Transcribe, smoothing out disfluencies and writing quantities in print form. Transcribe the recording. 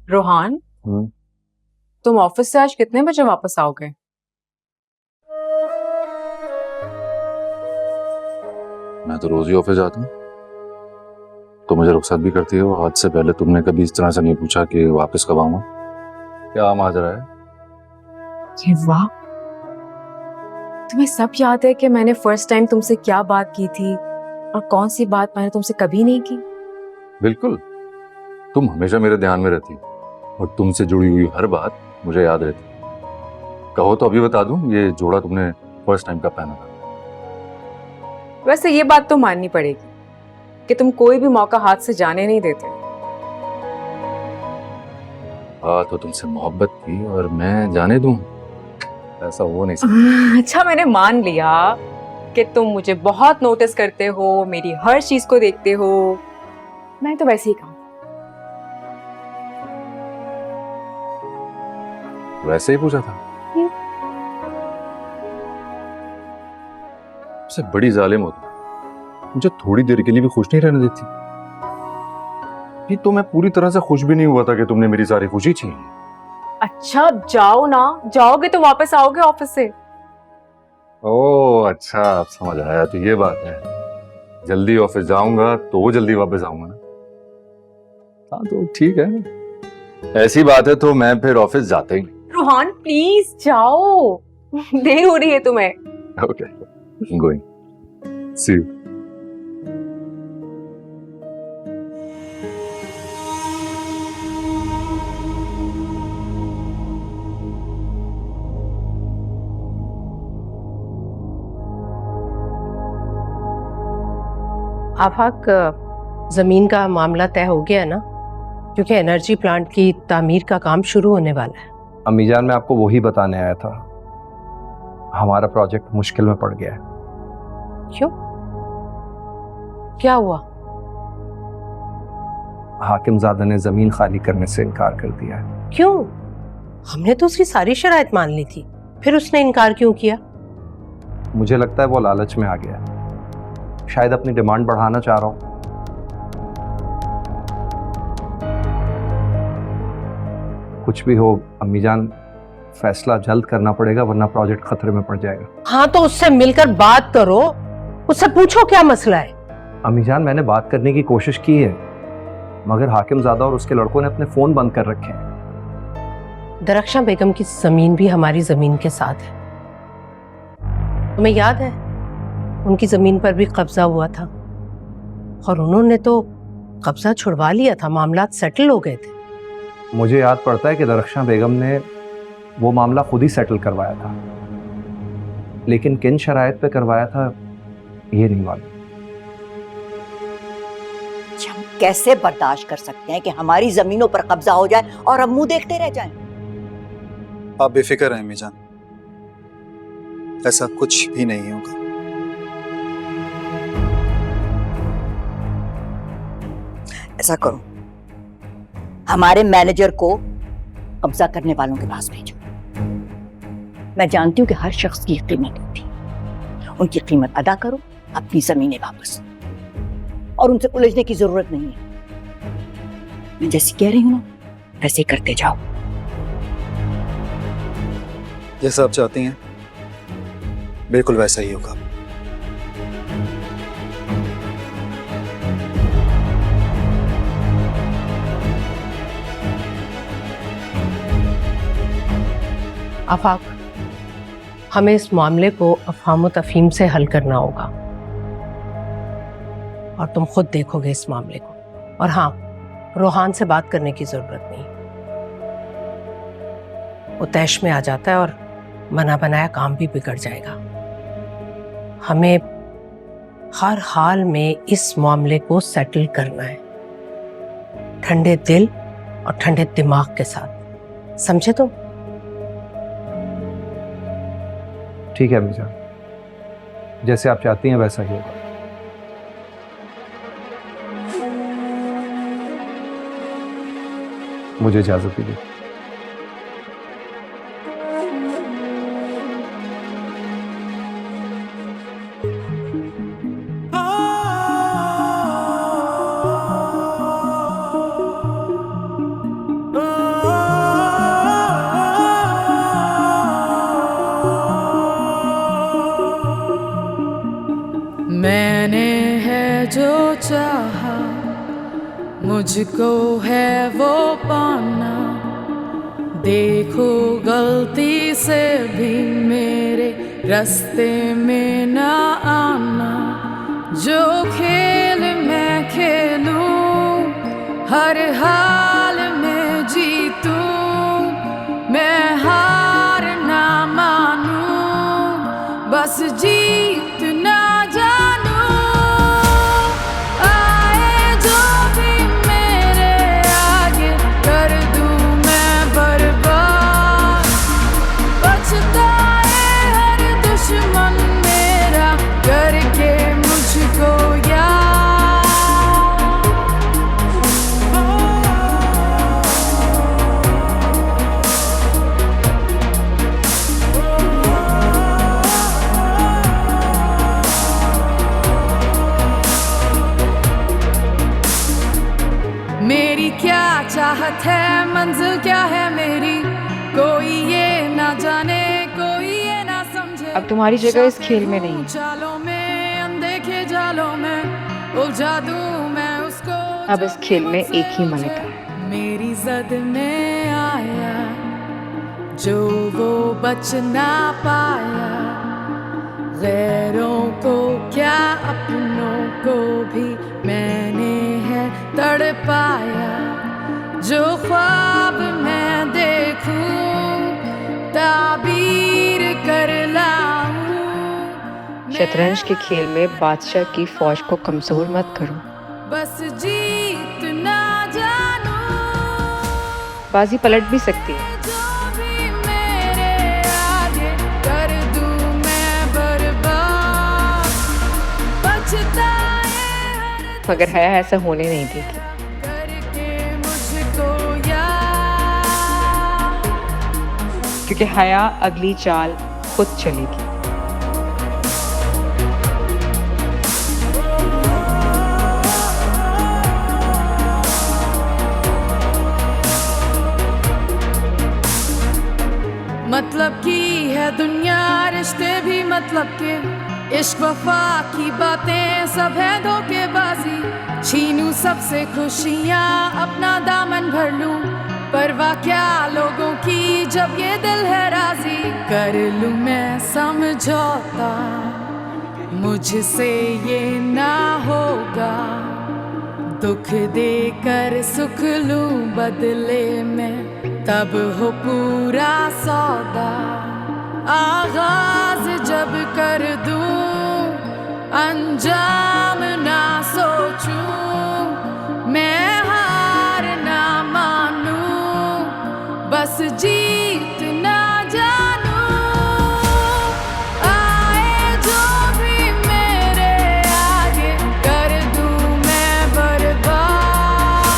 रोहान, तुम ऑफिस से आज कितने बजे वापस आओगे? मैं तो रोज ही ऑफिस जाता हूँ। तो मुझे रुखसत भी करती हो। आज से पहले तुमने कभी इस तरह से नहीं पूछा कि वापस कब आऊंगा। क्या माजरा है? ये वाह, तुम्हें सब याद है कि मैंने फर्स्ट टाइम तुमसे क्या बात की थी और कौन सी बात मैंने तुमसे कभी नहीं की? बिल्कुल, तुम हमेशा मेरे ध्यान में रहती और तुमसे जुड़ी हुई हर बात मुझे याद रहती। कहो तो अभी बता दूं, ये जोड़ा तुमने फर्स्ट टाइम कब पहना था? वैसे ये बात तो माननी पड़ेगी कि तुम कोई भी मौका हाथ से जाने नहीं देते। हाँ, तो तुमसे मोहब्बत थी और मैं जाने दूं? ऐसा हो नहीं सकता। अच्छा, मैंने मान लिया कि तुम मुझे बहुत नोटिस करते हो, मेरी हर चीज को देखते हो। मैं तो वैसे ही कहूँ। वैसे ही पूछा था। सबसे बड़ी जालिम हो तुम। मुझे थोड़ी देर के लिए भी खुश नहीं रहने देती। ये तो मैं पूरी तरह से खुश भी नहीं हुआ था कि तुमने मेरी सारी खुशी छीन ली। अच्छा, जाओ ना। जाओगे तो वापस आओगे ऑफिस से। ओह अच्छा, अब समझ आया। तो ये बात है, जल्दी ऑफिस जाऊंगा तो जल्दी वापस आऊंगा ना। हाँ तो ठीक है, ऐसी बात है तो मैं फिर ऑफिस जाता ही नहीं। रोहान प्लीज जाओ, देर हो रही है तुम्हें। Okay, going, see you. Afaq, जमीन का मामला तय हो गया ना? क्योंकि एनर्जी प्लांट की तामीर का काम शुरू होने वाला है। अम्मीजान, मैं आपको वही बताने आया था। हमारा प्रोजेक्ट मुश्किल में पड़ गया है। क्यों? क्या हुआ? हाकिमजादा ने जमीन खाली करने से इनकार कर दिया है। क्यों? हमने तो उसकी सारी शराइत मान ली थी, फिर उसने इनकार क्यों किया? मुझे लगता है वो लालच में आ गया, शायद अपनी डिमांड बढ़ाना चाह रहा हूं। कुछ भी हो अम्मीजान, फैसला जल्द करना पड़ेगा वरना प्रोजेक्ट खतरे में पड़ जाएगा। हाँ तो उससे मिलकर बात करो, उससे पूछो क्या मसला है। अम्मीजान, मैंने बात करने की कोशिश की है, मगर हाकिमजादा और उसके लड़कों ने अपने फोन बंद कर रखे हैं। दरख्शां बेगम की जमीन भी हमारी जमीन के साथ है। तुम्हें याद है, उनकी जमीन पर भी कब्जा हुआ था और उन्होंने तो कब्जा छुड़वा लिया था, मामलात सेटल हो गए थे। मुझे याद पड़ता है कि दरख्शां बेगम ने वो मामला खुद ही सेटल करवाया था, लेकिन किन शराइत पे करवाया था ये नहीं मालूम। हम कैसे बर्दाश्त कर सकते हैं कि हमारी जमीनों पर कब्जा हो जाए और हम मुंह देखते रह जाएं? आप बेफिक्र हैं मीजान, ऐसा कुछ भी नहीं होगा। ऐसा करो, हमारे मैनेजर को कब्जा करने वालों के पास भेजो। मैं जानती हूँ कि हर शख्स की कीमत होती है, उनकी कीमत अदा करो, अपनी जमीनें वापस, और उनसे उलझने की जरूरत नहीं है। मैं जैसी कह रही हूँ ना, वैसे करते जाओ। जैसा आप चाहती हैं बिल्कुल वैसा ही होगा। आफाक, हमें इस मामले को अफहाम तफहीम से हल करना होगा और तुम खुद देखोगे इस मामले को। और हाँ, रोहान से बात करने की जरूरत नहीं, वो तैश में आ जाता है और बना बनाया काम भी बिगड़ जाएगा। हमें हर हाल में इस मामले को सेटल करना है, ठंडे दिल और ठंडे दिमाग के साथ, समझे तुम? ठीक है अम्मीजान, जैसे आप चाहती हैं वैसा ही होगा। मुझे इजाजत दीजिए। Oh जो चाहा मुझको है वो पाना, देखो गलती से भी मेरे रास्ते में ना आना। जो खेल मैं खेलूं हर हाल में जीतूं, मैं हार ना मानूं, बस जीत ना जानूं। आए जो भी मेरे आगे कर दूं मैं बर्बाद, पछताए हर दुश्मन मेरा करके मुझको याद। मेरी क्या चाहत है, मंजिल क्या है मेरी, कोई ये ना जाने, कोई ये ना समझे। अब तुम्हारी जगह इस खेल में नहीं है। चालों में अनदेखे जालों में उलझा दूं मैं उसको। अब इस खेल में एक ही मलिका है। मेरी जद में आया जो वो बच ना पाया, गैरों को क्या अपनों को भी मैंने है तड़पाया। जो ख्वाब मैं देखूं ताबीर कर लाऊं, शतरंज के खेल में बादशाह की फौज को कमजोर मत करो, बस जीत ना जानूं। बाजी पलट भी सकती है, जो भी मेरे आगे कर दूं मैं बर्बाद, पछताए हर मगर हया ऐसा होने नहीं देगी। करके मुझको याद। क्योंकि हया अगली चाल खुद चलेगी। मतलब की है दुनिया, रिश्ते भी मतलब के, इश्क वफा की बातें सब है धोखेबाजी। छीनूं सबसे खुशियाँ अपना दामन भर लूं, परवाह क्या लोगों की जब ये दिल है राजी। कर लूं मैं समझौता मुझसे ये ना होगा, दुख देकर सुख लूं बदले में तब हो पूरा सौदा। आगाज जब कर दूं अनजान